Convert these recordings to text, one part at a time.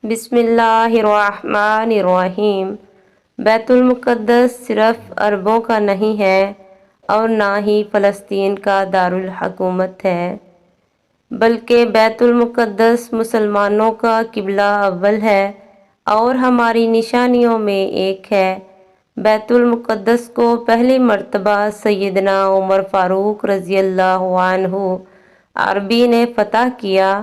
بسم اللہ الرحمن الرحیم۔ بیت المقدس صرف عربوں کا نہیں ہے اور نہ ہی فلسطین کا دارالحکومت ہے، بلکہ بیت المقدس مسلمانوں کا قبلہ اول ہے اور ہماری نشانیوں میں ایک ہے۔ بیت المقدس کو پہلی مرتبہ سیدنا عمر فاروق رضی اللہ عنہ عربی نے فتح کیا،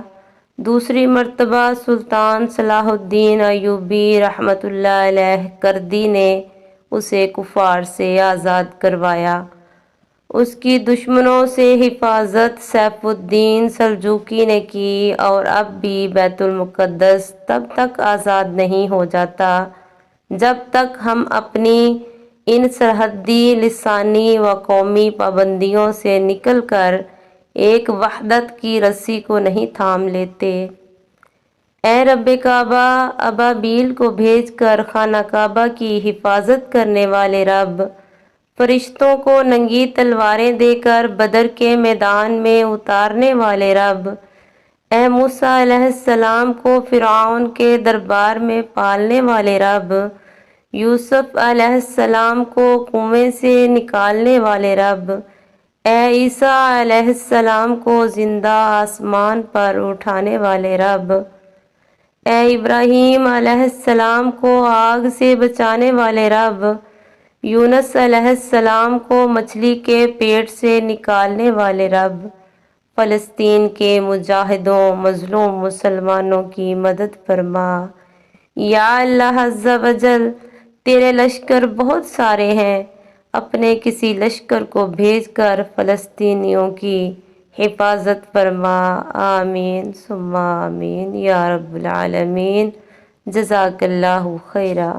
دوسری مرتبہ سلطان صلاح الدین ایوبی رحمۃ اللہ علیہ کردی نے اسے کفار سے آزاد کروایا۔ اس کی دشمنوں سے حفاظت سیف الدین سلجوقی نے کی اور اب بھی بیت المقدس تب تک آزاد نہیں ہو جاتا جب تک ہم اپنی ان سرحدی، لسانی و قومی پابندیوں سے نکل کر ایک وحدت کی رسی کو نہیں تھام لیتے۔ اے رب کعبہ، ابابیل کو بھیج کر خانہ کعبہ کی حفاظت کرنے والے رب، فرشتوں کو ننگی تلواریں دے کر بدر کے میدان میں اتارنے والے رب، اے موسیٰ علیہ السلام کو فرعون کے دربار میں پالنے والے رب، یوسف علیہ السلام کو کنویں سے نکالنے والے رب، اے عیسیٰ علیہ السلام کو زندہ آسمان پر اٹھانے والے رب، اے ابراہیم علیہ السلام کو آگ سے بچانے والے رب، یونس علیہ السلام کو مچھلی کے پیٹ سے نکالنے والے رب، فلسطین کے مجاہدوں، مظلوم مسلمانوں کی مدد فرما۔ یا اللہ عز و جل، تیرے لشکر بہت سارے ہیں، اپنے کسی لشکر کو بھیج کر فلسطینیوں کی حفاظت فرما۔ آمین ثم آمین یا رب العالمین۔ جزاک اللہ خیرا۔